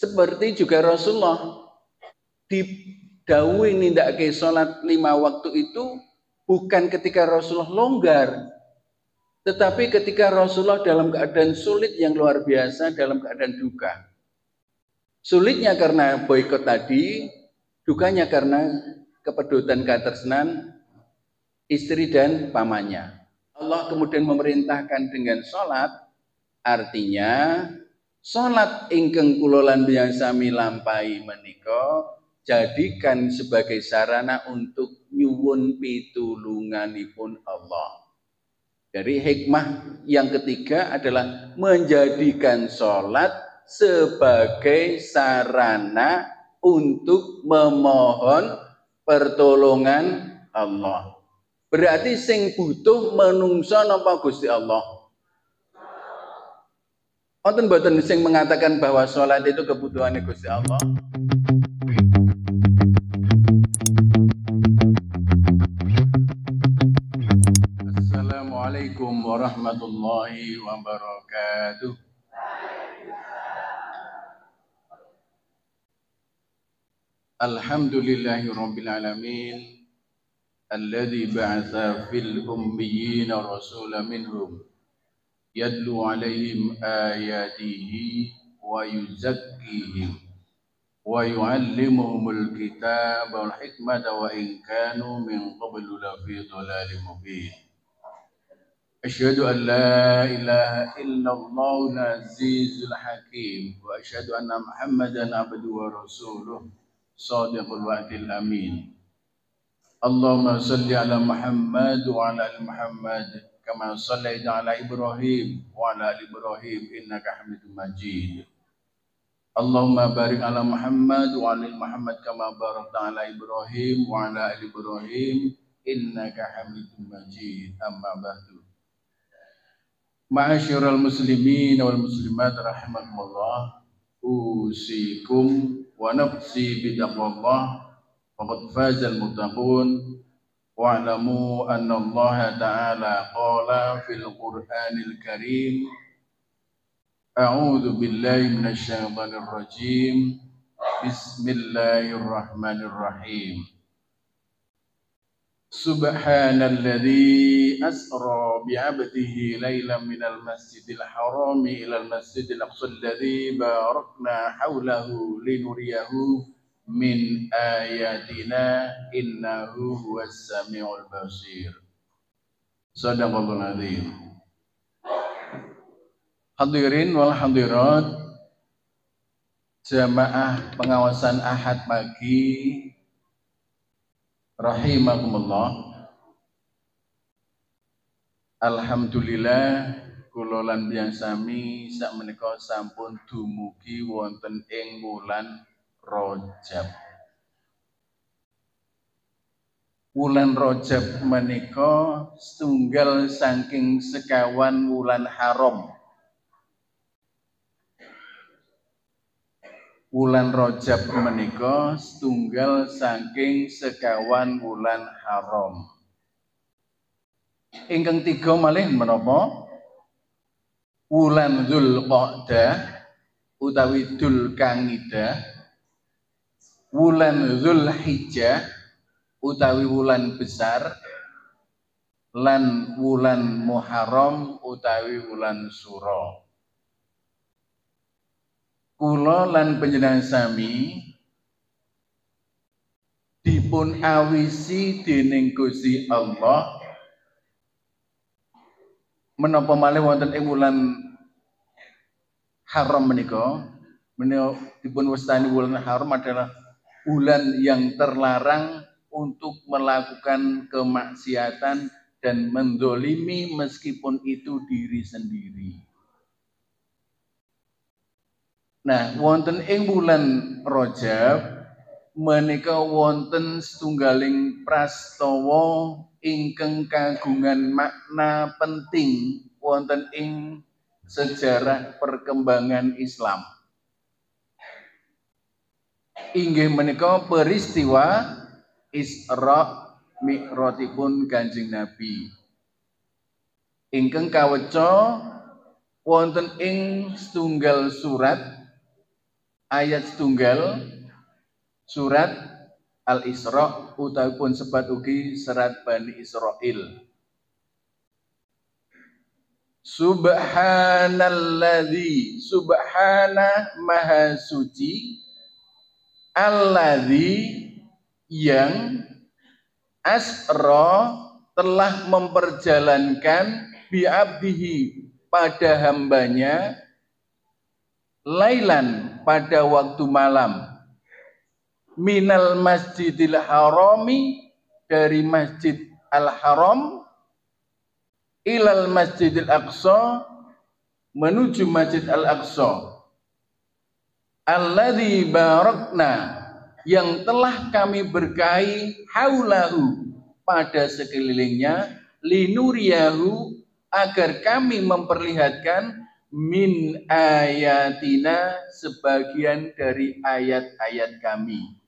Seperti juga Rasulullah didhawuhi nindakake salat 5 waktu itu bukan ketika Rasulullah longgar, tetapi ketika Rasulullah dalam keadaan sulit yang luar biasa, dalam keadaan duka. Sulitnya karena boikot tadi, dukanya karena kepedutan katresnan istri dan pamannya. Allah kemudian memerintahkan dengan sholat, artinya sholat ingkang kula lan sami lampahi menika jadikan sebagai sarana untuk nyuwun pitulunganipun Allah. Dari hikmah yang ketiga adalah menjadikan sholat sebagai sarana untuk memohon pertolongan Allah. Berarti sing butuh menungso napa Gusti Allah? Wonten mboten sing mengatakan bahwa sholat itu kebutuhannya Gusti Allah? Assalamualaikum warahmatullahi wabarakatuh. Alhamdulillahirabbil alamin. Alladzi ba'atsa fil ummiyina rasulan minhum yadlu 'alaihim ayatihi wa yuzakkihim wa yu'allimuhumul kitaba wal hikmata wa in kanu min qablu lafi dhalalin mubin. Asyhadu an la ilaha illallahul azizul hakim wa asyhadu anna Muhammadan abduhu wa rasuluh shadiqul wa'dil amin. Allahumma salli ala Muhammad wa ala ali Muhammad kama sallaita ala Ibrahim wa ala ali Ibrahim innaka Hamidum Majid. Allahumma barik ala Muhammad wa ala ali Muhammad kama barakta ala Ibrahim wa ala ali Ibrahim innaka Hamidum Majid. Amma ba'du. Ma'asyiral muslimin wal muslimat rahimakumullah, usikum wa nafsi bitaqwallah. Faqad fazal muttaqun wa'lamu anna Allah ta'ala qala fil Qur'anil Karim a'udzu billahi minasy syaithanir rajim bismillahirrahmanirrahim. Subhanalladzi asra bi'abdihi lailan minal masjidil harami ilal masjidil aqsal ladzi barakna haulahu linuriyahu min ayatina innahu huwas samiul basir. Shadaqallahul azim. Hadirin wal hadirat, jamaah pengawasan Ahad pagi rahimakumullah. Alhamdulillah kula lan tiyang sami sakmenika sampun dumugi wonten ing wulan Rajab. Wulan Rajab menika setunggal saking sekawan wulan haram. Wulan Rajab menika setunggal saking sekawan wulan haram. Ingkang tiga malih menapa? Wulan Dzulqa'dah utawi Dzulqa'dah, wulan Dzulhijjah utawi wulan besar, lan wulan Muharram utawi wulan Suro. Kula lan panjenengan sami dipun awisi dening Gusti Allah menapa malih wonten ing wulan haram menika. Menika dipun wastani wulan haram adalah bulan yang terlarang untuk melakukan kemaksiatan dan mendolimi meskipun itu diri sendiri. Nah, wonten ing bulan Rajab menika wonten setunggaling prastawa ingkang kagungan makna penting wonten ing sejarah perkembangan Islam. Inggih menika peristiwa Isra Mi'rajipun Kanjeng Nabi ingkang kaweca wonten ing setunggal surat ayat setunggal surat Al-Isra utawi pun sebat ugi serat Bani Israil. Subhanalladzi, subhana maha suci, alladzi yang asra telah memperjalankan bi'abdihi pada hambanya, lailan pada waktu malam, minal masjidil harami dari masjid al-haram, ilal masjidil aqsa menuju masjid al-aqsa, alladzi barakna yang telah kami berkahi haulahu pada sekelilingnya, linuriyahu agar kami memperlihatkan min ayatina sebagian dari ayat-ayat kami.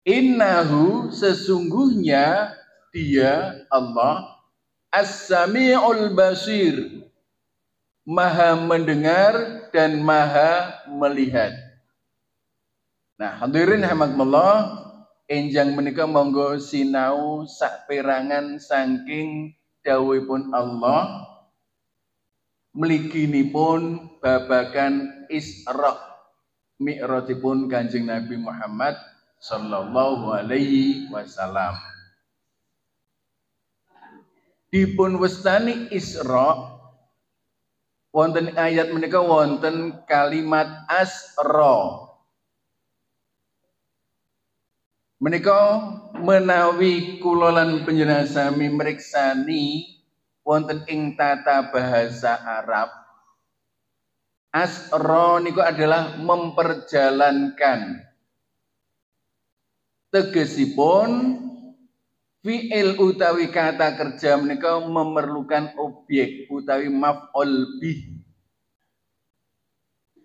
Innahu sesungguhnya dia Allah as-sami'ul basir, maha mendengar dan maha melihat. Nah, hadirin rahimakumullah, enjang menika monggo sinau saperangan saking dawuhipun Allah mliginipun babagan Isra Mi'rajipun Kanjeng Nabi Muhammad sallallahu alaihi wasallam. Dipun wastani Isra wonten ayat menika wonten kalimat asra. Menika menawi kula lan panjenengan sami mriksani wonten ing tata bahasa Arab, asra niku adalah memperjalankan. Tegesipun fi'il utawi kata kerja menika memerlukan objek utawi maf'ul bih.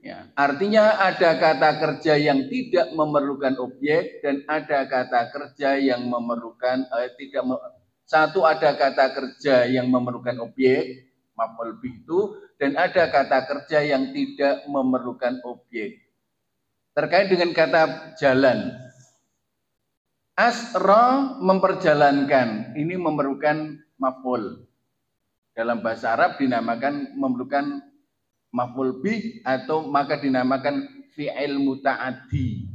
Ya, artinya ada kata kerja yang tidak memerlukan objek dan ada kata kerja yang memerlukan satu ada kata kerja yang memerlukan objek maf'ul bih itu, dan ada kata kerja yang tidak memerlukan objek. Terkait dengan kata jalan, asra memperjalankan, ini memerlukan maf'ul. Dalam bahasa Arab dinamakan memerlukan maf'ul bih atau maka dinamakan fi'il muta'addi.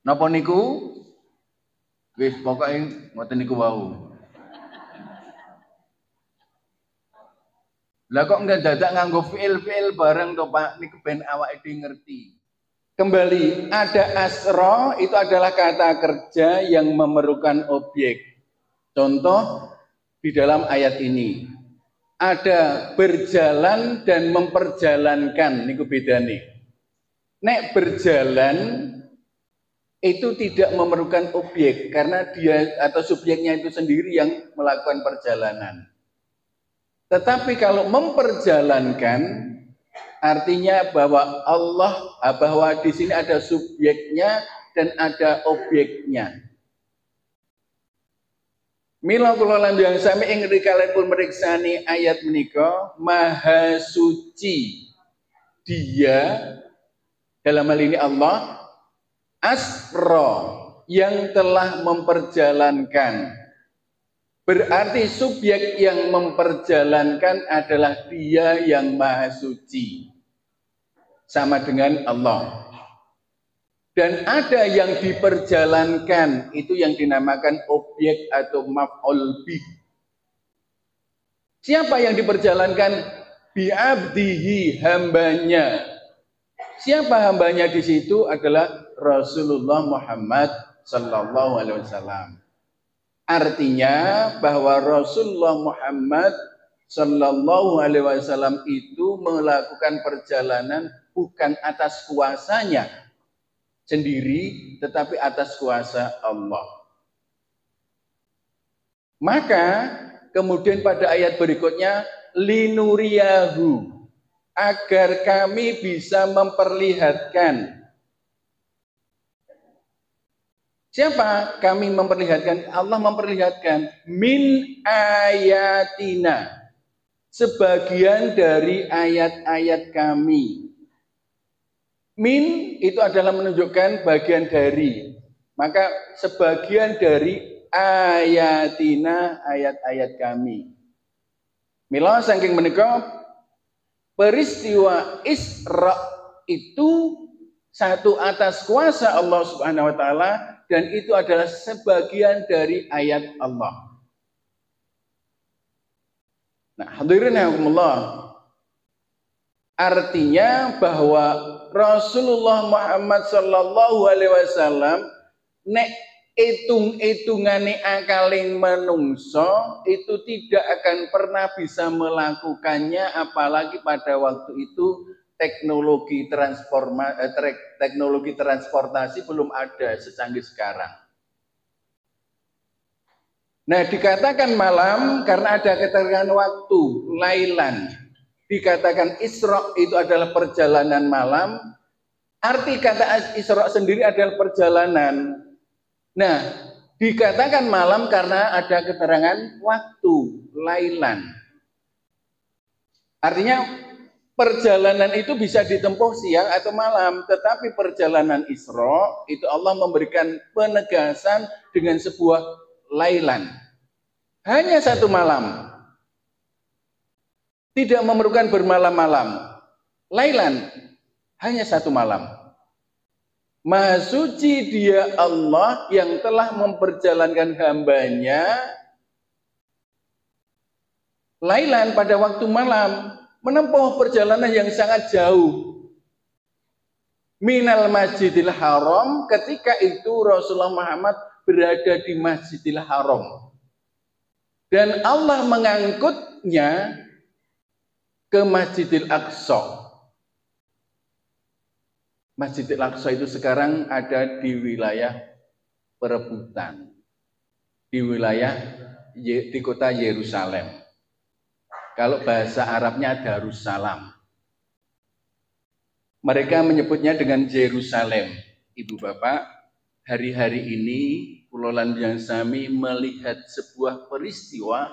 Napa niku? Wis pokoke ngoten niku wau. Lah kok enggak dadak nganggo fi'il bareng to Pak, niku ben awake dhewe ngerti. Kembali, ada asra itu adalah kata kerja yang memerlukan objek. Contoh di dalam ayat ini. Ada berjalan dan memperjalankan, niku bedane. Nek berjalan itu tidak memerlukan objek karena dia atau subjeknya itu sendiri yang melakukan perjalanan. Tetapi kalau memperjalankan artinya bahwa bahwa di sini ada subjeknya dan ada objeknya. Mila kula lan yang sami ing rikalipun meriksani ayat menika, maha suci dia, dalam hal ini Allah, asra yang telah memperjalankan. Berarti subjek yang memperjalankan adalah dia yang maha suci, sama dengan Allah. Dan ada yang diperjalankan, itu yang dinamakan objek atau maf'ul bih. Siapa yang diperjalankan? Bi'abdihi, hambanya. Siapa hambanya di situ? Adalah Rasulullah Muhammad sallallahu alaihi wasallam. Artinya bahwa Rasulullah Muhammad sallallahu alaihi wasallam itu melakukan perjalanan bukan atas kuasanya sendiri, tetapi atas kuasa Allah. Maka kemudian pada ayat berikutnya, linuriyahu, agar kami bisa memperlihatkan. Siapa kami memperlihatkan? Allah memperlihatkan min ayatina, sebagian dari ayat-ayat kami. Min itu adalah menunjukkan bagian dari. Maka sebagian dari ayatina, ayat-ayat kami. Mila saking menika peristiwa Isra itu satu atas kuasa Allah Subhanahu wa taala dan itu adalah sebagian dari ayat Allah. Nah, hadirin rahimakumullah. Artinya bahwa Rasulullah Muhammad sallallahu alaihi wasallam nek hitung-hitungane akaling menungso itu tidak akan pernah bisa melakukannya, apalagi pada waktu itu teknologi transportasi belum ada secanggih sekarang. Nah, dikatakan malam karena ada keterangan waktu, lailan. Dikatakan Isra itu adalah perjalanan malam. Arti kata Isra sendiri adalah perjalanan. Nah, dikatakan malam karena ada keterangan waktu, lailan. Artinya perjalanan itu bisa ditempuh siang atau malam, tetapi perjalanan Isra itu Allah memberikan penegasan dengan sebuah lailan. Hanya satu malam. Tidak memerlukan bermalam-malam. Lailan, hanya satu malam. Maha suci dia Allah yang telah memperjalankan hambanya lailan pada waktu malam, menempuh perjalanan yang sangat jauh. Minal Masjidil Haram, ketika itu Rasulullah Muhammad berada di Masjidil Haram. Dan Allah mengangkutnya ke Masjidil Aqsa. Masjidil Aqsa itu sekarang ada di wilayah perebutan, di wilayah di kota Yerusalem. Kalau bahasa Arabnya Darussalam. Mereka menyebutnya dengan Yerusalem. Ibu bapak, hari-hari ini Pulau Lanjang Sami melihat sebuah peristiwa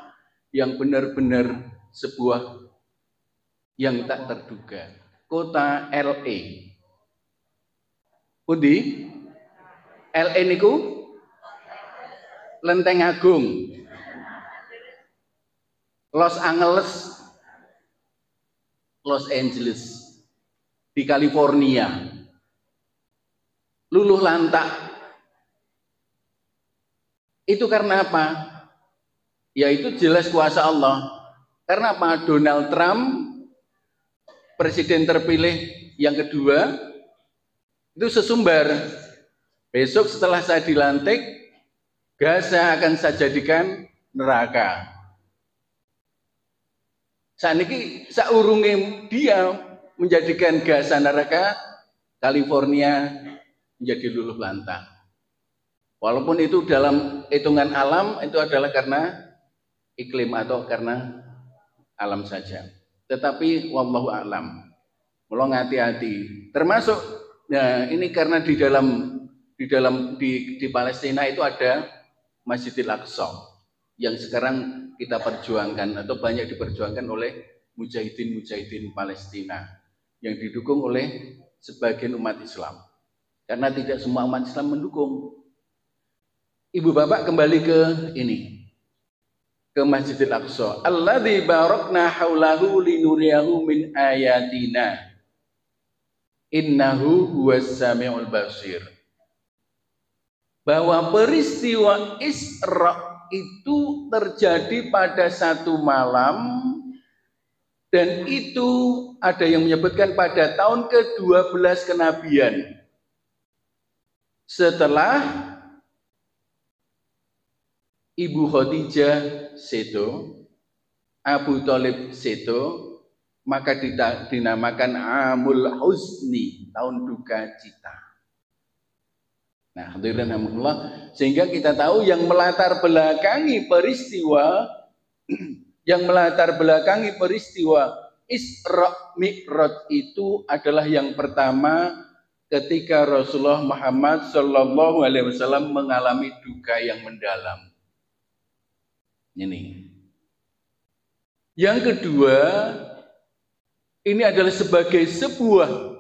yang benar-benar sebuah yang tak terduga. Kota LA. Pundi? LA niku Lenteng Agung. Los Angeles di California. Luluh lantak. Itu karena apa? Yaitu jelas kuasa Allah. Karena apa? Donald Trump, presiden terpilih yang kedua, itu sesumbar. Besok setelah saya dilantik, Gaza akan saya jadikan neraka. Saat ini saurunge dia menjadikan Gaza neraka, California menjadi luluh lantang. Walaupun itu dalam hitungan alam itu adalah karena iklim atau karena alam saja. Tetapi wallahu a'lam. Mulai hati-hati. Termasuk nah ini karena di Palestina itu ada Masjidil Aqsa yang sekarang kita perjuangkan atau banyak diperjuangkan oleh mujahidin Palestina yang didukung oleh sebagian umat Islam. Karena tidak semua umat Islam mendukung. Ibu bapak kembali ke ini, ke Masjidil Aqsa. Alladzi barakna haulahu linuriyahu min ayatina. Innahu huwas samiul basir. Bahwa peristiwa Isra itu terjadi pada satu malam dan itu ada yang menyebutkan pada tahun ke-12 kenabian. Setelah Ibu Khadijah sedo, Abu Thalib sedo, maka dinamakan Amul Husni, tahun duka cita. Nah, hadirin alhamdulillah, sehingga kita tahu yang melatar belakangi peristiwa Isra Mi'raj itu adalah yang pertama ketika Rasulullah Muhammad Shallallahu Alaihi Wasallam mengalami duka yang mendalam. Ini. Yang kedua, ini adalah sebagai sebuah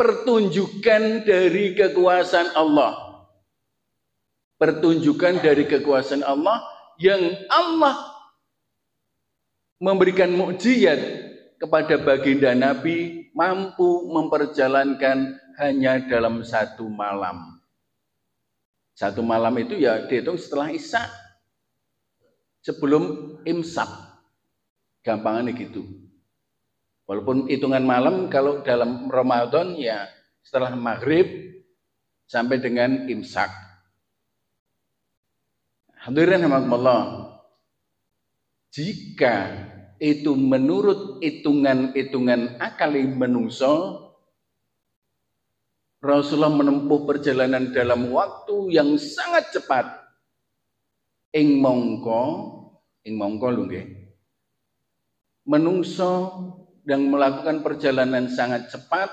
pertunjukan dari kekuasaan Allah. Pertunjukan dari kekuasaan Allah yang Allah memberikan mukjizat kepada baginda Nabi mampu memperjalankan hanya dalam satu malam. Satu malam itu ya dihitung setelah Isya, sebelum imsak. Gampangannya gitu. Walaupun hitungan malam kalau dalam Ramadan ya setelah maghrib sampai dengan imsak. Hadirin rahimakumullah. Jika itu menurut hitungan-hitungan akali menungso, Rasulullah menempuh perjalanan dalam waktu yang sangat cepat. Ing mongko lho nggih. Menungso yang melakukan perjalanan sangat cepat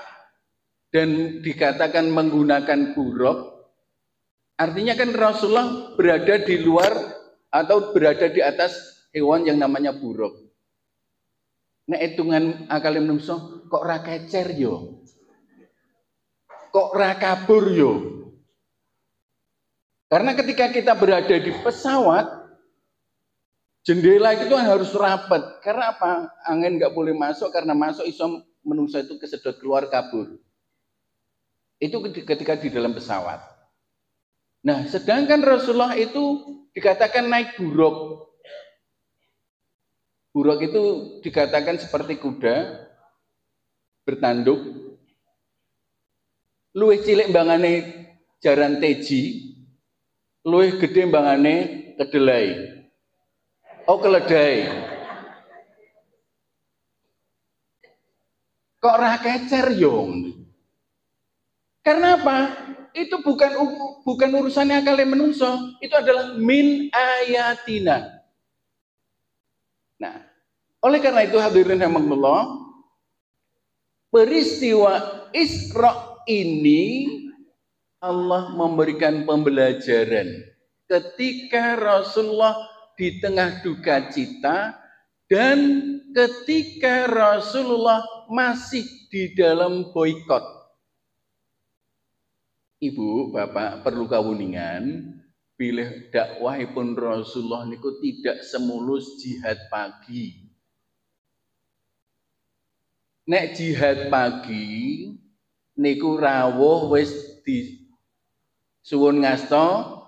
dan dikatakan menggunakan buruk, artinya kan Rasulullah berada di luar atau berada di atas hewan yang namanya buruk. Nah hitungan akal menungso kok ra kecer yo, kok ra kabur yo. Karena ketika kita berada di pesawat, jendela itu harus rapat. Karena apa? Angin nggak boleh masuk, karena masuk iso menungso itu kesedot keluar kabur. Itu ketika di dalam pesawat. Nah, sedangkan Rasulullah itu dikatakan naik buruk. Buruk itu dikatakan seperti kuda bertanduk. Luwih cilik mbangane jaran teji, luwih gede mbangane kedelai. Oh, keledai. Kok ra kecer yo? Karena apa? Itu bukan urusannya akal menungso, itu adalah min ayatina. Nah, oleh karena itu hadirin rahimakumullah, peristiwa Isra ini Allah memberikan pembelajaran ketika Rasulullah di tengah duka cita dan ketika Rasulullah masih di dalam boikot. Ibu, bapak perlu kawuningan, bilih dakwahipun Rasulullah niku tidak semulus jihad pagi. Nek jihad pagi niku rawuh wis di suwun ngasta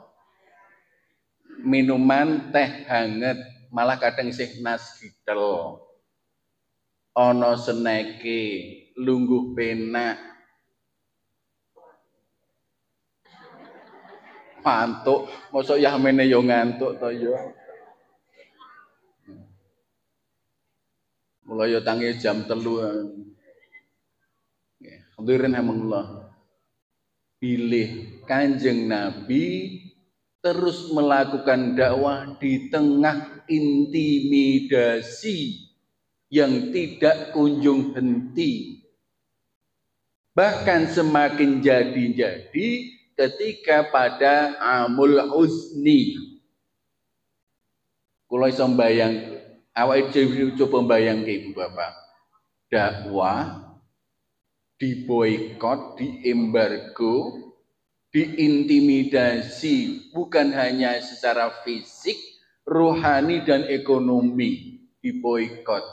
minuman teh hangat, malah kadang isih nas gitel. Ana seneke, lungguh penak. Mantuk, mosok yamene yo ngantuk to yo. Mulai yo tangi jam 3. Nggih, hadirin rahimakumullah. Pilih Kanjeng Nabi terus melakukan dakwah di tengah intimidasi yang tidak kunjung henti. Bahkan semakin jadi-jadi ketika pada Amul Huzni. Kula iso mbayang, awake dhewe coba mbayangke Ibu Bapak. Dakwah diboikot, diembargo, diintimidasi, bukan hanya secara fisik, rohani dan ekonomi diboikot.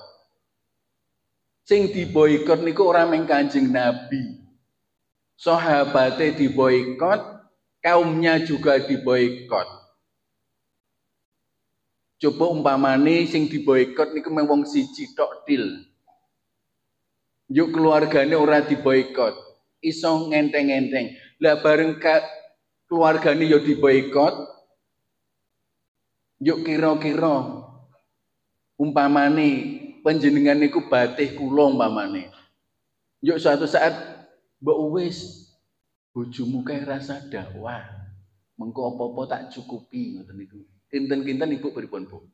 Sing diboikot niku ora mung Kanjeng Nabi. Sahabate diboikot, kaumnya juga diboikot. Coba umpamane sing diboikot niku mung wong siji tok til. Yuk keluargane ora diboikot, iso ngenteng-ngenteng. Lah bareng keluargane yo diboikot, yuk kira-kira umpamane panjenengan niku batih kula umpamane. Yuk suatu saat mbok wis bojomu kae rasa dakwah. Mengko apa-apa tak cukupi ngoten niku. Kinten-kinten Ibu pripun, Bu?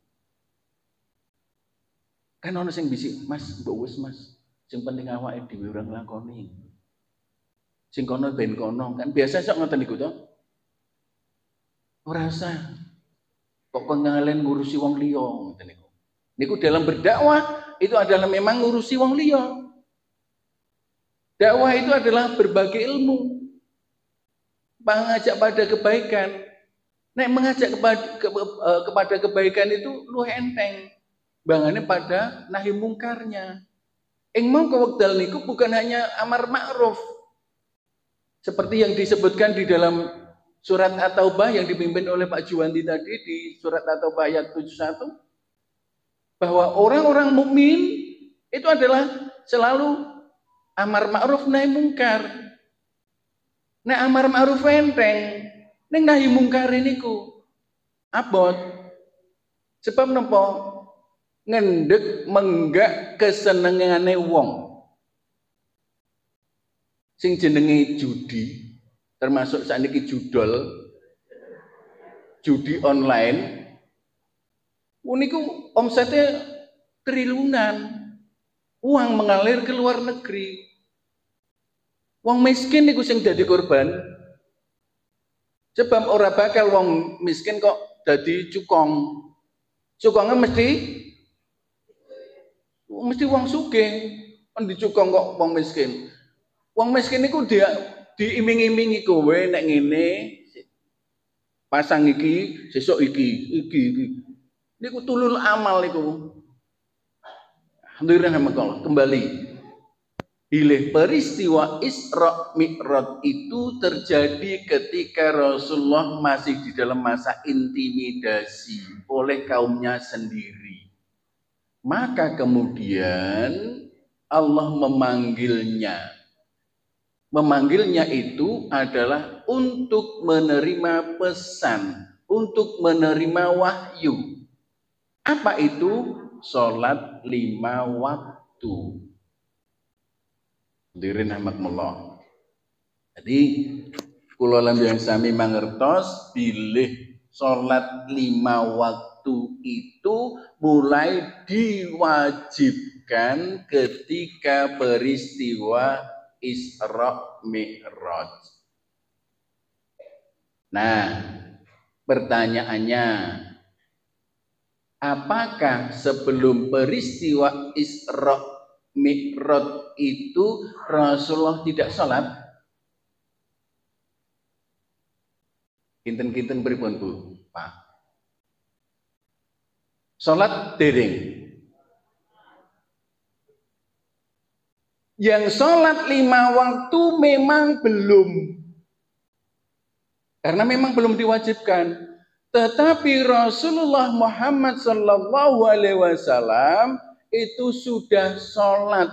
Kan ana sing bisik, Mas, mbok wis Mas. Sing penting awake dhewe ora nglakoni. Sing kono ben kono, kan biasa sok ngoten niku to. Ora usah kok pengalen ngurusi wong liya ngoten niku. Niku dalam berdakwah itu adalah memang ngurusi wong liya. Dakwah itu adalah berbagi ilmu, mengajak pada kebaikan. Nek mengajak kepada kebaikan itu lu enteng, bangane pada nahi mungkarnya. Ing mau wekdal niku bukan hanya amar ma'ruf seperti yang disebutkan di dalam surat At-Taubah yang dipimpin oleh Pak Juwandi tadi di surat At-Taubah ayat 71, bahwa orang-orang mukmin itu adalah selalu amar ma'ruf nahi mungkar. Nek amar ma'ruf enteng, nek nahi mungkar niku abot. Sebab napa? Ngendek menggak kesenengane wong. Sing jenenge judi, termasuk sakniki judol, judi online, niku omsetnya triliunan. Uang mengalir ke luar negeri. Wong miskin niku sing dadi korban. Sebab ora bakal wong miskin kok dadi cukong. Cukongnya mesti wong sugih. Kan dicukong kok wong miskin. Wong miskin niku dia diiming-imingi kowe nek ngene pasang iki, sesuk iki. Niku tulul amal niku. Alhamdulillah kembali. Bilih peristiwa Isra Mi'raj itu terjadi ketika Rasulullah masih di dalam masa intimidasi oleh kaumnya sendiri. Maka kemudian Allah memanggilnya. Memanggilnya itu adalah untuk menerima pesan, untuk menerima wahyu. Apa itu? Sholat 5 waktu. Hadirin rahimakumullah. Jadi kula lambiang sami mangertos bilih sholat 5 waktu itu mulai diwajibkan ketika peristiwa Isra Mi'raj. Nah, pertanyaannya, apakah sebelum peristiwa Isra Mi'raj itu Rasulullah tidak sholat? Kinten-kinten pripun Bu? Pak. Sholat dereng. Yang sholat 5 waktu memang belum. Karena memang belum diwajibkan. Tetapi Rasulullah Muhammad sallallahu alaihi wasallam itu sudah sholat.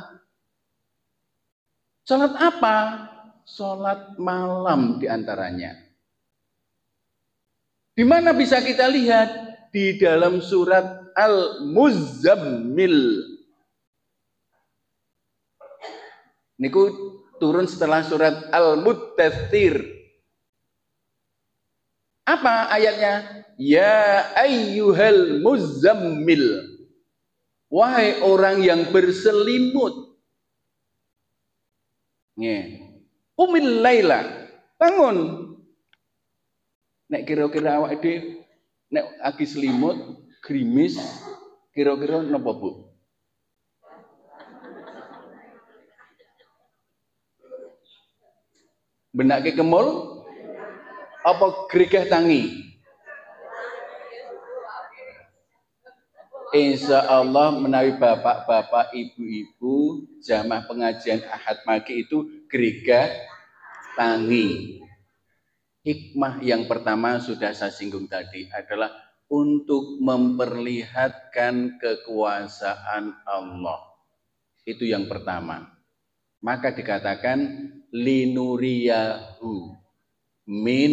Sholat apa? Sholat malam diantaranya. Di mana bisa kita lihat? Di dalam surat Al-Muzammil. Niku turun setelah surat Al-Muddathir. Apa ayatnya? Ya ayyuhal muzammil. Wahai orang yang berselimut. Qumil laila. Bangun. Nek kira-kira awak dhewe nek agi selimut, grimis, kira-kira napa Bu? Benake kemul apa gregah tangi? Insya Allah menawi bapak-bapak, ibu-ibu jamaah pengajian Ahad Pagi itu gregah tangi. Hikmah yang pertama sudah saya singgung tadi adalah untuk memperlihatkan kekuasaan Allah. Itu yang pertama. Maka dikatakan linuriyahu min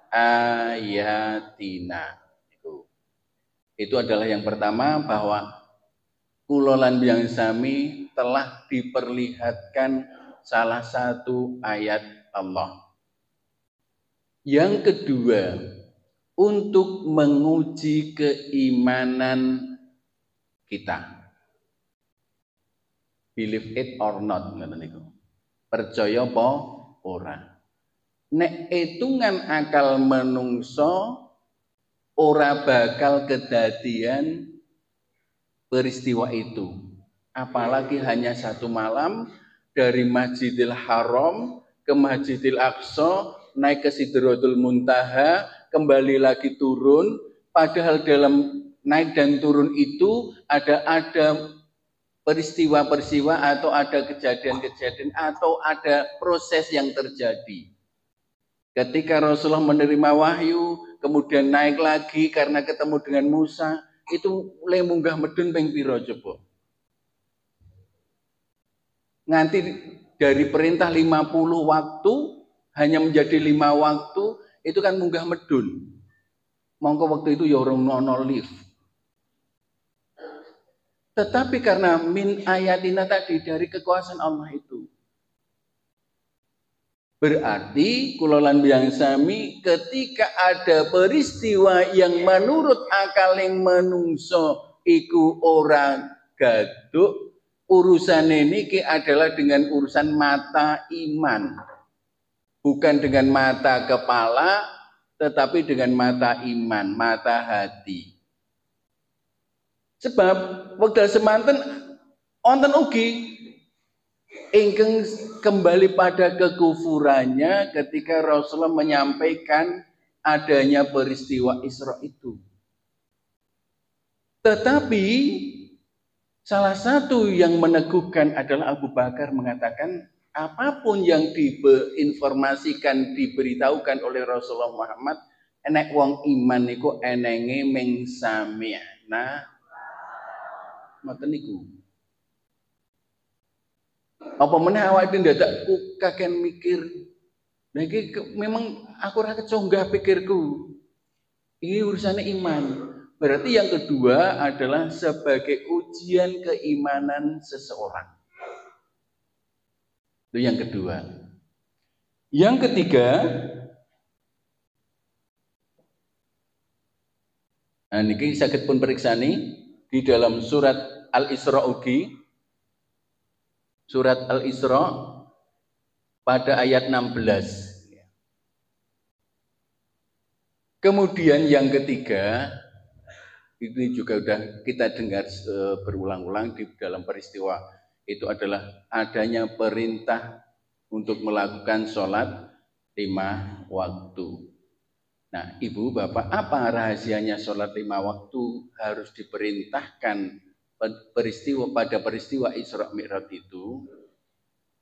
ayatina. Itu adalah yang pertama, bahwa kula lan biyang sami telah diperlihatkan salah satu ayat Allah. Yang kedua, untuk menguji keimanan kita. Believe it or not, percaya apa ora. Nek hitungan akal menungso ora bakal kedadian peristiwa itu. Apalagi hanya 1 malam dari Masjidil Haram ke Masjidil Aqsa, naik ke Sidratul Muntaha, kembali lagi turun, padahal dalam naik dan turun itu ada peristiwa-peristiwa atau ada kejadian-kejadian atau ada proses yang terjadi. Ketika Rasulullah menerima wahyu, kemudian naik lagi karena ketemu dengan Musa, itu mulai munggah medun ping pira coba? Nganti dari perintah 50 waktu hanya menjadi 5 waktu, itu kan munggah medun. Mongko waktu itu ya orang ono lift. Tetapi karena min ayatina tadi, dari kekuasaan Allah itu, berarti kulolan biang sami ketika ada peristiwa yang menurut akaling menungso iku orang gaduk, urusan ini adalah dengan urusan mata iman, bukan dengan mata kepala, tetapi dengan mata iman, mata hati. Sebab wekdal semanten wonten ugi ingkang kembali pada kekufurannya ketika Rasulullah menyampaikan adanya peristiwa Isra itu. Tetapi salah satu yang meneguhkan adalah Abu Bakar mengatakan apapun yang diinformasikan, diberitahukan oleh Rasulullah Muhammad, enek wong iman niku enenge ming sami'na ngoten niku. Apa meneh awake dhewe ndadakku kaken mikir. Nah iki memang aku ora kecunggah pikirku. Ini urusannya iman. Berarti yang kedua adalah sebagai ujian keimanan seseorang. Itu yang kedua. Yang ketiga, nah niki saged pun periksani di dalam surat Al-Isra ugi, surat Al-Isra pada ayat 16. Kemudian yang ketiga, ini juga sudah kita dengar berulang-ulang di dalam peristiwa itu adalah adanya perintah untuk melakukan sholat 5 waktu. Nah, Ibu, Bapak, apa rahasianya sholat 5 waktu harus diperintahkan pada peristiwa Isra Mi'raj itu?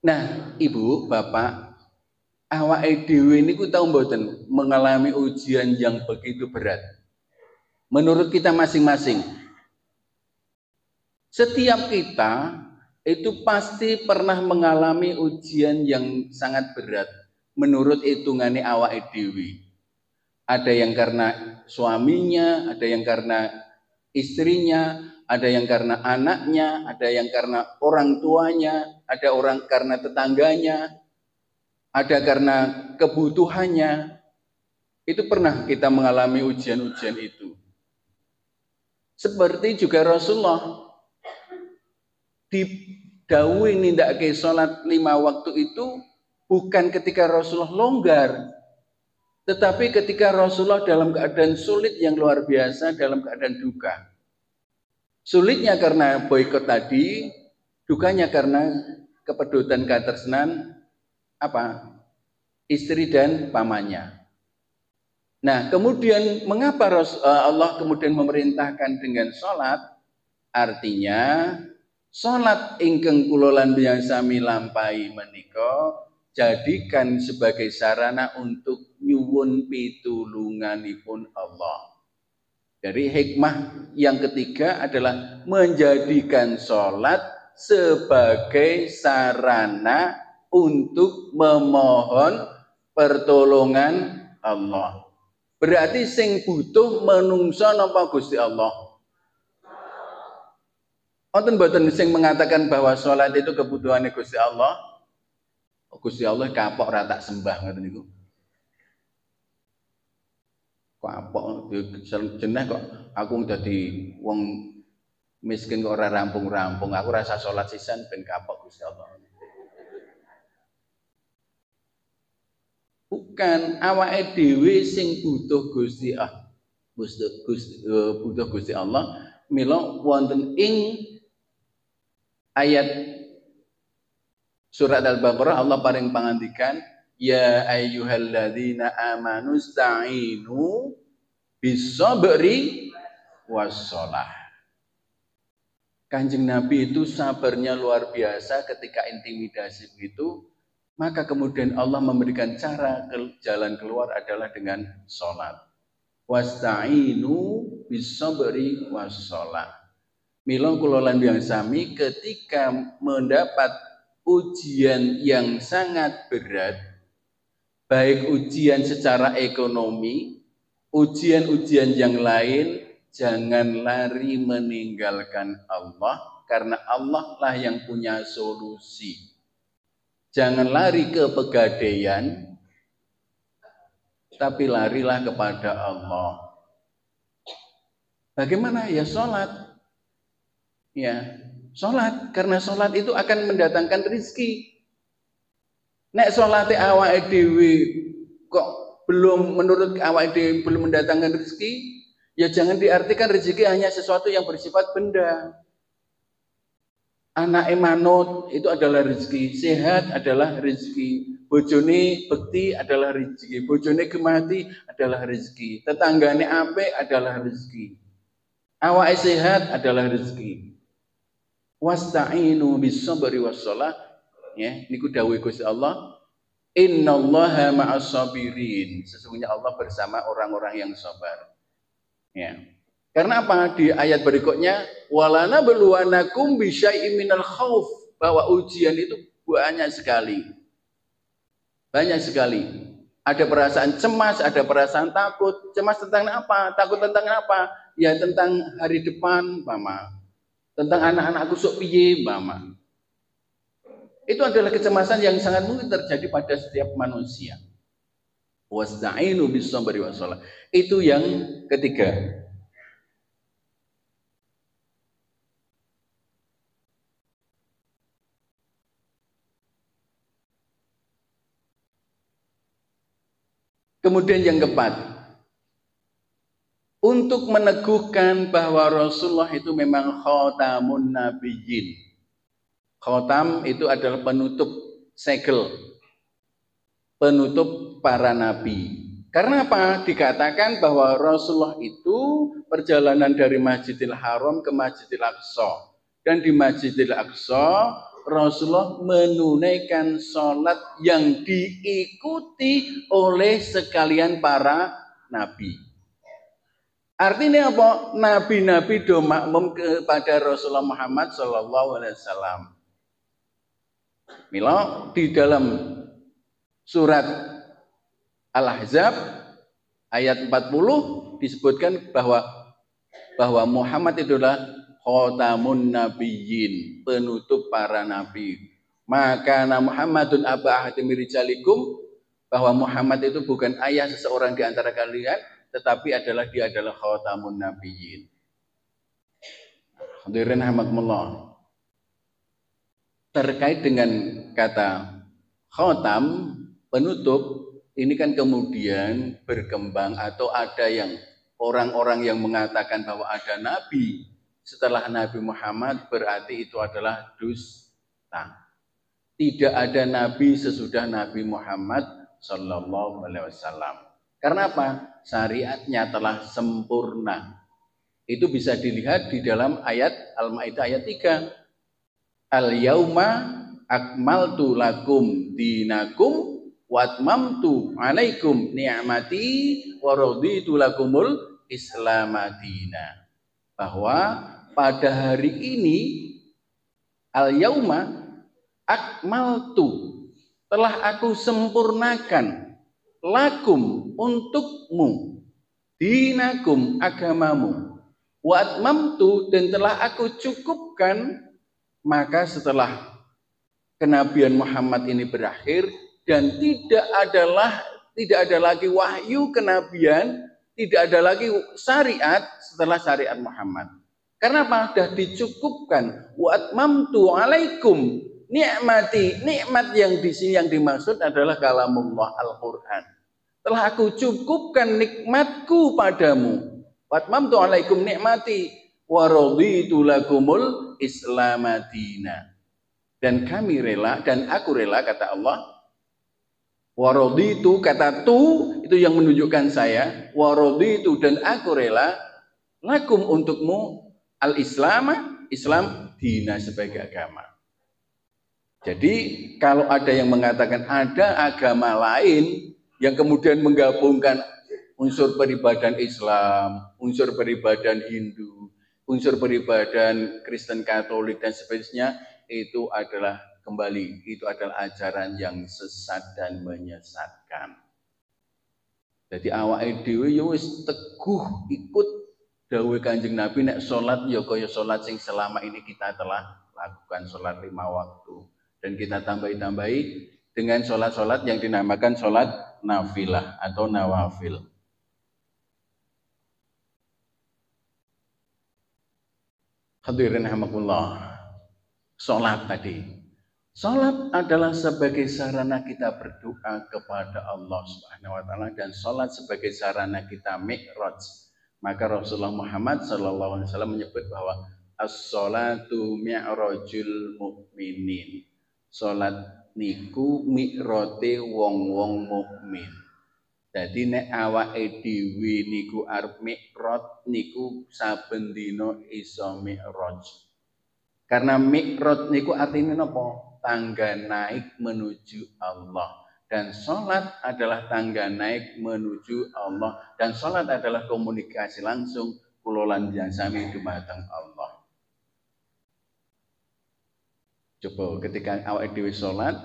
Nah, Ibu, Bapak, awake dhewe niku tau mboten mengalami ujian yang begitu berat? Menurut kita masing-masing. Setiap kita itu pasti pernah mengalami ujian yang sangat berat menurut hitungane awake dhewe. Ada yang karena suaminya, ada yang karena istrinya, ada yang karena anaknya, ada yang karena orang tuanya, ada orang karena tetangganya, ada karena kebutuhannya. Itu pernah kita mengalami ujian-ujian itu. Seperti juga Rasulullah didhawuhi nindakake salat 5 waktu itu bukan ketika Rasulullah longgar, tetapi ketika Rasulullah dalam keadaan sulit yang luar biasa, dalam keadaan duka. Sulitnya karena boikot tadi, dukanya karena kepedutan katresnan istri dan pamannya. Nah, kemudian mengapa Allah kemudian memerintahkan dengan sholat? Artinya sholat ingkang kula lan sami lampahi menika jadikan sebagai sarana untuk nyuwun pitulunganipun Allah. Dari hikmah yang ketiga adalah menjadikan sholat sebagai sarana untuk memohon pertolongan Allah. Berarti sing butuh menungso napa Gusti Allah? Wonten mboten sing mengatakan bahwa sholat itu kebutuhannya Gusti Allah? Gusti Allah kapok ora tak sembah ngoten niku. Kapok jeneng kok aku dadi wong miskin kok ora rampung-rampung, aku rasa sholat sisan ben kapok Gusti Allah. Bukan, awake dhewe sing butuh Gusti Allah. Butuh Gusti Allah. Mila wonten ing ayat Surat Al-Baqarah Allah paring pangandikan, ya ayyuhalladzina amanu sta'inu bis-sabri was-shalah. Kanjeng Nabi itu sabarnya luar biasa ketika intimidasi begitu, maka kemudian Allah memberikan cara jalan keluar adalah dengan sholat. Wasta'inu bis-sabri was-shalah. Mila kula lan yang sami ketika mendapat ujian yang sangat berat, baik ujian secara ekonomi, ujian-ujian yang lain, jangan lari meninggalkan Allah, karena Allah lah yang punya solusi. Jangan lari ke pegadaian, tapi larilah kepada Allah. Bagaimana? Ya sholat. Ya, sholat, karena sholat itu akan mendatangkan rizki. Nek sholat awake dhewe kok belum, menurut awake dhewe belum mendatangkan rizki, ya jangan diartikan rezeki hanya sesuatu yang bersifat benda. Anak manut itu adalah rezeki, sehat adalah rezeki, bojone bekti adalah rezeki, bojone gemati adalah rezeki, tetanggane apik adalah rezeki, awake sehat adalah rezeki. Wasta'inu bis-sabri was-shalah, ya, niku dawuh Gusti Allah, innallaha ma'as sabirin, sesungguhnya Allah bersama orang-orang yang sabar. Ya. Karena apa? Di ayat berikutnya, walana beluanakum bisyai'im minal khauf, bahwa ujian itu banyak sekali. Banyak sekali. Ada perasaan cemas, ada perasaan takut. Cemas tentang apa? Takut tentang apa? Ya tentang hari depan, Mama. Tentang anak-anakku sok piye, Mama. Itu adalah kecemasan yang sangat mungkin terjadi pada setiap manusia. Wasta'inu bis-sabri was-shalah. Itu yang ketiga. Kemudian yang keempat, untuk meneguhkan bahwa Rasulullah itu memang khatamun nabiyyin. Khatam itu adalah penutup, segel, penutup para nabi. Karena apa? Dikatakan bahwa Rasulullah itu perjalanan dari Masjidil Haram ke Masjidil Aqsa. Dan di Masjidil Aqsa, Rasulullah menunaikan sholat yang diikuti oleh sekalian para nabi. Artinya apa? Nabi-nabi do makmum kepada Rasulullah Muhammad SAW. Mila di dalam surat Al-Ahzab ayat 40 disebutkan bahwa Muhammad itulah khatamun nabiyyin, penutup para nabi. Maka Muhammadun aba ahadin min rijalikum, bahwa Muhammad itu bukan ayah seseorang di antara kalian, tetapi dia adalah khatamun nabiyyin. Hadirin rahimakumullah. Terkait dengan kata khatam, penutup, ini kan kemudian berkembang, atau ada yang orang-orang yang mengatakan bahwa ada nabi setelah Nabi Muhammad, berarti itu adalah dusta. Tidak ada nabi sesudah Nabi Muhammad sallallahu alaihi wasallam. Karena apa? Syariatnya telah sempurna. Itu bisa dilihat di dalam ayat Al-Maidah ayat 3. Al-yauma akmaltu lakum dinakum wa atmamtu alaikum ni'mati wa raditu lakumul islamadina. Bahwa pada hari ini al-yauma akmaltu, telah aku sempurnakan, lakum, untukmu, dinakum, agamamu, wa atmamtu, dan telah aku cukupkan. Maka setelah kenabian Muhammad ini berakhir dan tidak ada lagi wahyu kenabian, tidak ada lagi syariat setelah syariat Muhammad. Karena apa? Sudah dicukupkan. Wa atmamtu alaikum ni'mati. Nikmat yang di sini yang dimaksud adalah kalamullah, Al-Qur'an. Telah aku cukupkan nikmatku padamu. Wa atmamtu alaikum ni'mati wa raditu lakumul islamadina. Dan kami rela, dan aku rela, kata Allah. Waraditu, kata tu itu yang menunjukkan saya. Waraditu, dan aku rela lakum untukmu al-Islam, Islam dina sebagai agama. Jadi kalau ada yang mengatakan ada agama lain yang kemudian menggabungkan unsur peribadahan Islam, unsur peribadahan Hindu, unsur peribadahan Kristen Katolik dan sebagainya, itu adalah kembali, itu adalah ajaran yang sesat dan menyesatkan. Jadi awake dhewe ya wis teguh ikut dawuh Kanjeng Nabi, nek salat ya kaya salat sing selama ini kita telah lakukan, salat 5 waktu. Dan kita tambahi dengan salat-salat yang dinamakan salat nafilah atau nawafil. Hadirin rahimakumullah. Salat tadi. Salat adalah sebagai sarana kita berdoa kepada Allah Subhanahu wa taala, dan salat sebagai sarana kita mi'raj. Maka Rasulullah Muhammad sallallahu alaihi wasallam menyebut bahwa as-salatu mi'rajul mukminin. Salat niku mi'rote wong-wong mukmin. Jadi nek awake dhewe niku arep mi'raj niku saben dina iso mi'raj. Karena mi'raj niku artinya napa? Tangga naik menuju Allah. Dan sholat adalah tangga naik menuju Allah. Dan sholat adalah komunikasi langsung kula lan sami dumateng Allah. Coba ketika awake dhewe sholat,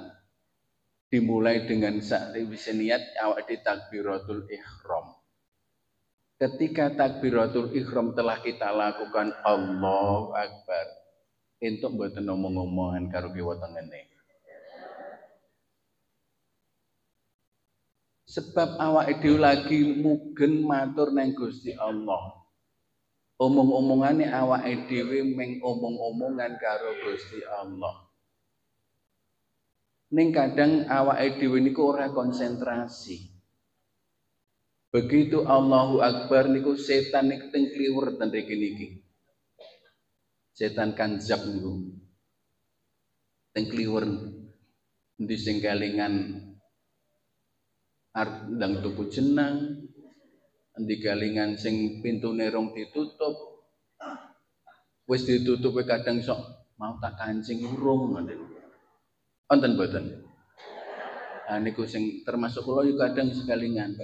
dimulai dengan sakwise niat awake dhewe takbiratul ihram. Ketika takbiratul ihram telah kita lakukan, Allahu Akbar, entuk mboten omong-omongan karo kiwa tengene. Sebab awake dhewe lagi mugen matur nang Gusti Allah. Omong-omongane awake dhewe meng omong-omongan karo Gusti Allah. Ning kadang awake dhewe niku ora konsentrasi. Begitu Allahu Akbar niku setan niku teng kliwer ten mriki niki. Setan kanjak niku. Teng kliwer endi sing kelingan arep ndang tuku jenang, endi kelingan sing pintune rong ditutup. Wis ditutup kadang sok mau tak kancing urung ngoten. Wonten mboten? Ah niku sing termasuk kula yo kadang sekalingan.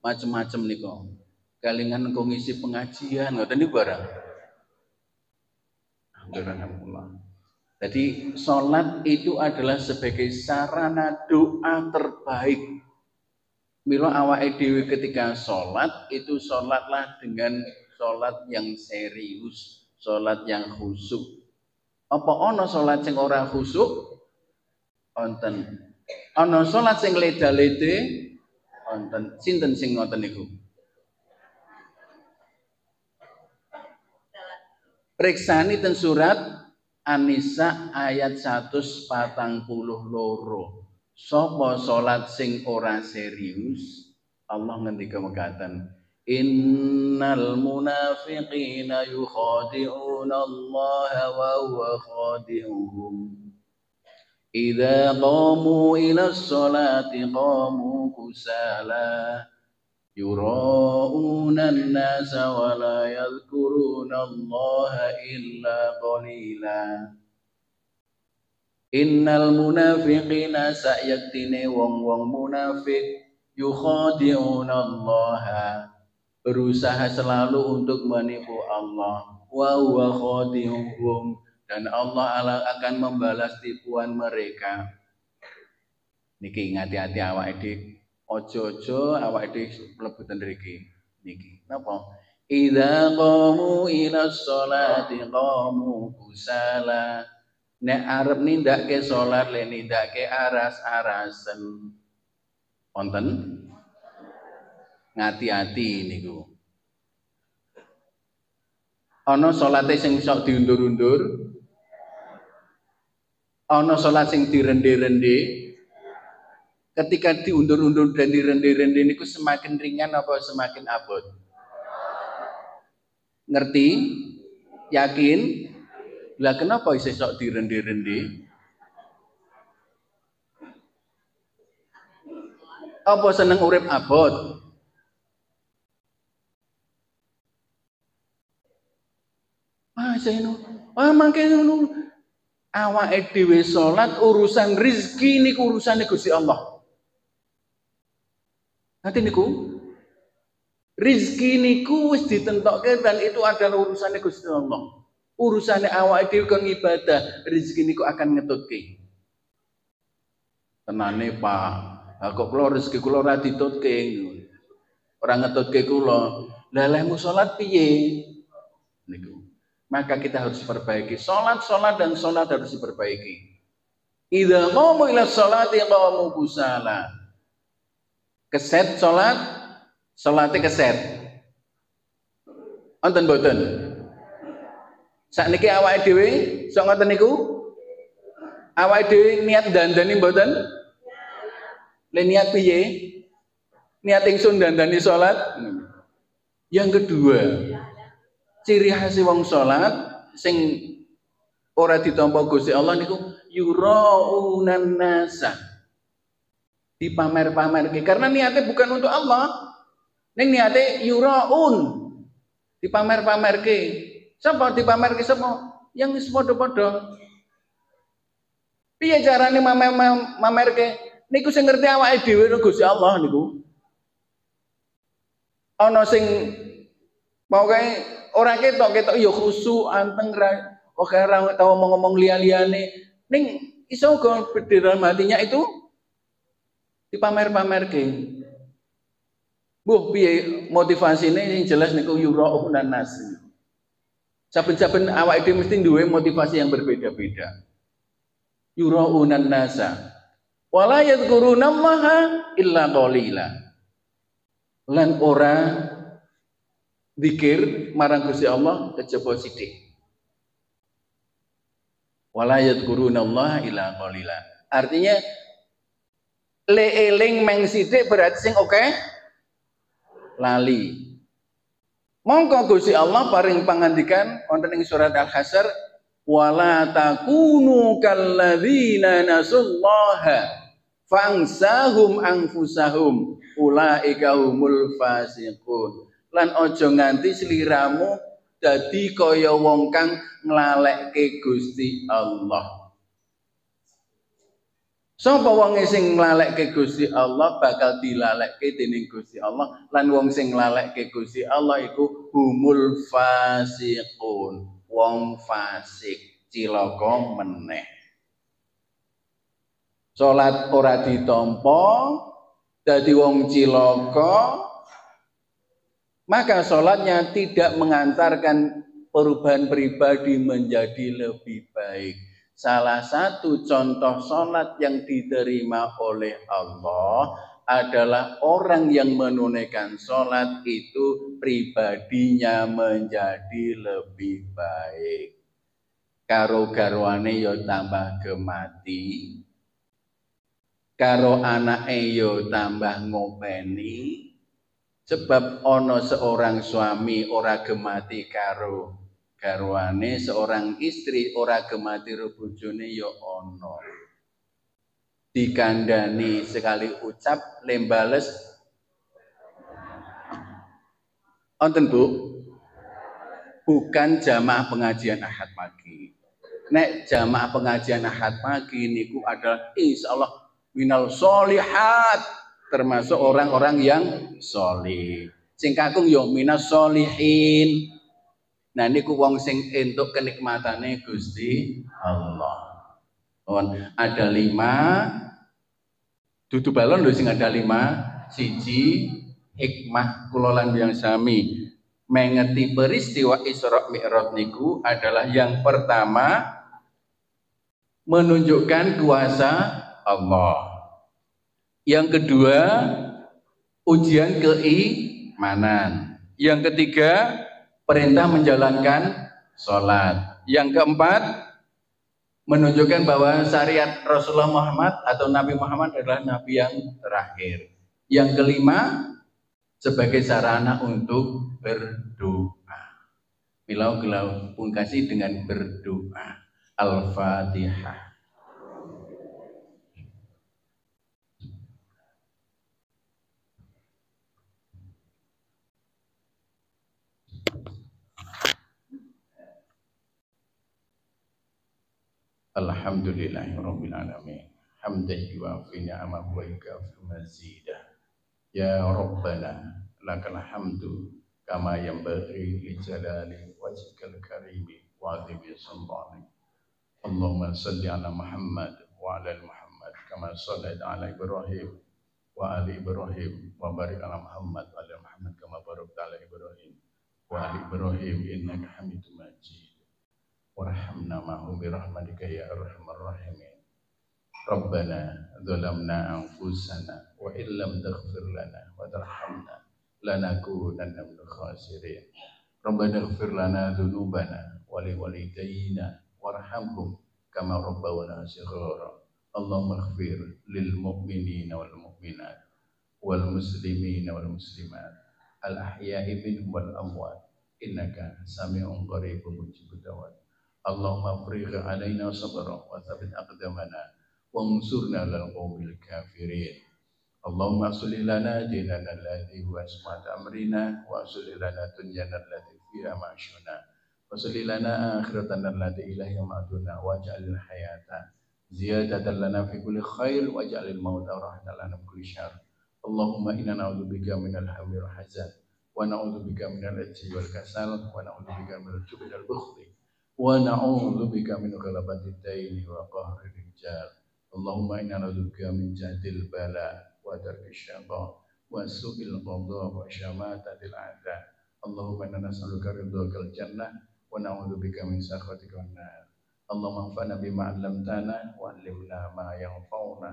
Macem-macem niku. Kalingan engko ngisi pengajian ngoten niku barang. Alhamdulillah. Jadi salat itu adalah sebagai sarana doa terbaik. Mila awake dhewe ketika salat itu salatlah dengan salat yang serius, salat yang khusyuk. Apa ana salat sing ora khusyuk? Wonten. Ana salat sing leda-lede, wonten. Sinten sing ngoten niku? Priksani ten surat An-Nisa ayat 142. Sapa salat sing ora serius? Allah ngendika mekaten, innal munafiqina yukhadi'una Allah wa huwa khadi'uhum. Idza qamu ila sholati qamu kusala yura'una an-nasa wa la yadhkuruna Allah illa qalila. Innal munafiqina sayaktine wong-wong munafik yukhadi'una Allah, berusaha selalu untuk menipu Allah, wa huwa khadi'uhum, dan Allah akan membalas tipuan mereka. Niki ngati-hati awake dhewe, ojo-ojo awake dhewe mlebu ten mriki niki. Napa? Idza qamu ila sholati qamu kusala. Nek arep nindakake salat le nindakake aras-arasen. Wonten? Ngati-ati niku. Ana salate sing sok diundur-undur. Ana salat sing direndhe-rendhe. Ketika diundur-undur dan direndhe-rendhe niku semakin ringan apa semakin abot? Ngerti? Yakin? Lah kenapa isih sok direndhe-rendhe? Apa seneng urip abot? Zainul. Mangke ngono. Awake dhewe salat urusan rezeki niku urusane Gusti Allah. Nanti niku rezeki niku wis ditentokke dan itu adalah urusannya Gusti Allah. Urusannya awake dhewe kang ibadah, rezeki niku akan ngetutke. Tenane Pak, kok kula rezeki kula ora ditutke. Ora ngetutke kula. Lah lehmu salat piye? Niku. Maka kita harus perbaiki salat dan salat harus diperbaiki. Idza qamu ila sholati qamu kusala. Keset salat, salate keset. Wonten mboten? Sakniki awake dhewe sok ngoten niku? Awake dhewe niat dandani mboten? Le niat piye? Niat ingsun dandani salat. Yang kedua, ciri khas wong salat sing ora ditampa Gusti Allah niku yuraunan nasa. Dipamer-pamerke karena niatnya bukan untuk Allah. Ning niate yuraun. Dipamer-pamerke. Sapa dipamerke sapa? Yang wis padha-padha. Piye carane mamerke? Niku sing ngerti awake dhewe Gusti Allah niku. Ana sing pokoke ora ketok ya khusyuk anteng ora tau ngomong liya-liyane. Ning iso uga dalam hatinya itu dipamer-pamerke. Mbuh piye motivasine yang jelas niku yura'un nas. Saben-saben awake dhewe mesti duwe motivasi yang berbeda-beda. Yura'un nasa. Wala yadhkurunallaha illa qalila. Lan ora zikir marang Gusti Allah kejaba sithik. Wala yadhkurunallaha illa qalila. Artinya le eling meng sithik berarti sing oke lali. Mongko Gusti Allah paring pangandikan wonten ing surat Al-Hasyr wala takunu kalladzina nasullaha fangsahum anfusahum ulaika humul fasiqun. Lan aja nganti sliramu dadi kaya wong kang nglalekke Gusti Allah. Sapa wong sing nglalekke Gusti Allah bakal dilalekke dening Gusti Allah lan wong sing nglalekke Gusti Allah iku humul fasiqun. Wong fasik, cilaka meneh. Salat ora ditampa dadi wong cilaka, maka salatnya tidak mengantarkan perubahan pribadi menjadi lebih baik. Salah satu contoh salat yang diterima oleh Allah adalah orang yang menunaikan salat itu pribadinya menjadi lebih baik. Karo garwane ya tambah gemati, karo anake ya tambah ngopeni. Sebab ono seorang suami ora gemati karo garwane, seorang istri ora gemati karo bojone ya ono. Dikandani sekali ucap lembales onten Bu, bukan jamaah pengajian Ahad pagi. Nek jamaah pengajian Ahad pagi niku adalah insyaallah minal sholihat, termasuk orang-orang yang solih. Sing kakung yo minas sholihin. Nah niku wong sing entuk kenikmatane Gusti Allah. Ada 5 dudu balon lho sing ada 5. Siji hikmah kula lan yang sami mengeti peristiwa Isra Mi'raj niku adalah yang pertama menunjukkan kuasa Allah. Yang kedua ujian keimanan. Yang ketiga perintah menjalankan sholat. Yang keempat menunjukkan bahwa syariat Rasulullah Muhammad atau Nabi Muhammad adalah Nabi yang terakhir. Yang kelima, sebagai sarana untuk berdoa. Milau-gelau pungkasi dengan berdoa. Al-Fatihah. Alhamdulillahirabbil alamin. Hamdan yuwafi ni'amahu wa yukafi mazidah. Ya Rabbana lakal hamdu kama yanbaghi li jalali wajhikal karimi wa 'azimi sultanik. Allahumma salli ala Muhammad wa ala Muhammad kama shallaita ala Ibrahim wa ali Ibrahim wa barik ala Muhammad wa ala Muhammad kama barakta ala Ibrahim wa ali Ibrahim innaka Hamidum Majid. Warhamna ma'hum bi rahmatika ya arhamar rahimin. Rabbana zalamna anfusana wa illam taghfir lana wa tarhamna lanakunanna minal khasirin. Rabbana ighfir lana dhunubana wa liwalidayna warhamhum kama rabbawna shighara. Allahumma ighfir lil mu'minina wal mu'minat wal muslimina wal muslimat al ahya'i minhum wal amwat innaka sami'un qaribun mujibud da'wat. Allahumma afrigh alaina sabra wa thabbit aqdamana wansurna lal qawmil kafirin. Allahumma aslih lana dinana alladhi huwa ismatu amrina wa aslih lana dunyana allati fiha ma'ashuna wa aslih lana akhiratana allati ilaiha ma'aduna waj'alil hayata ziyadatan lana fi kulli khair waj'alil mauta rahatan lana min kulli syarr. Allahumma inna na'udzubika minal hammi wal hazan wa na'udzubika minal ajzi wal kasal wa na'udzubika minal jubni wal bukhli wa na'udzubika min ghalabati ad-daini wa qahri rijal. Allahumma inna na'udzubika min jahdil bala wa darki syaqqa wa su'il qadha wa syamatatil a'da. Allahumma inna nas'aluka ridhakal jannah wa na'udzubika min sakhatika wan nar. Allahumma anfa'na bima 'allamtana wa 'allimna ma yanfa'una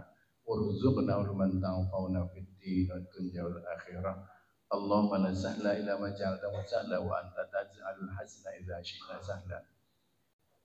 warzuqna ilman tanfa'una fid din wad dunya wal akhirah. Allahumma la sahla illa ma ja'altahu sahla wa anta taj'alul hazna idza syi'ta sahla.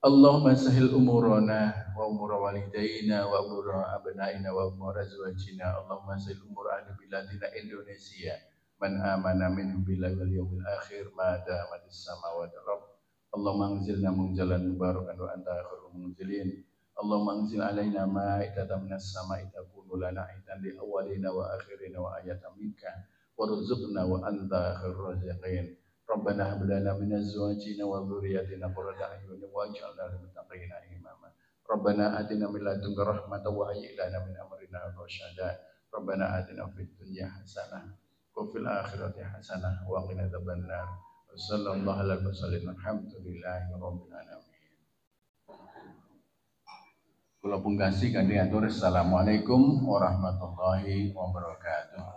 Allahumma sahil umurana wa umura walidayna wa umura abnaina wa umura azwajina. Allahumma sahil umur ahli biladina Indonesia man amana minhum billahi wal yawmil akhir ma damatis samawati wal ardh. Allahumma anzilna munzalan mubarakan wa anta khairul munzilin. Allahumma anzil alaina ma'idatan minas sama'i takunu lana aidan li awwalina wa akhirina wa ayatan minka warzuqna wa anta khairur raziqin. Rabbana hab lana min azwajina wa dhurriyyatina qurrata a'yun waj'alna lil muttaqina imama. Rabbana atina min ladunka rahmatan wa hayyi' lana min amrina rasyada. Rabbana atina fid dunya hasanah wa fil akhirati hasanah wa qina adzabannar. Sallallahu alaihi wasallam. Alhamdulillahi rabbil alamin. Kula pungkasi kanthi atur assalamualaikum warahmatullahi wabarakatuh.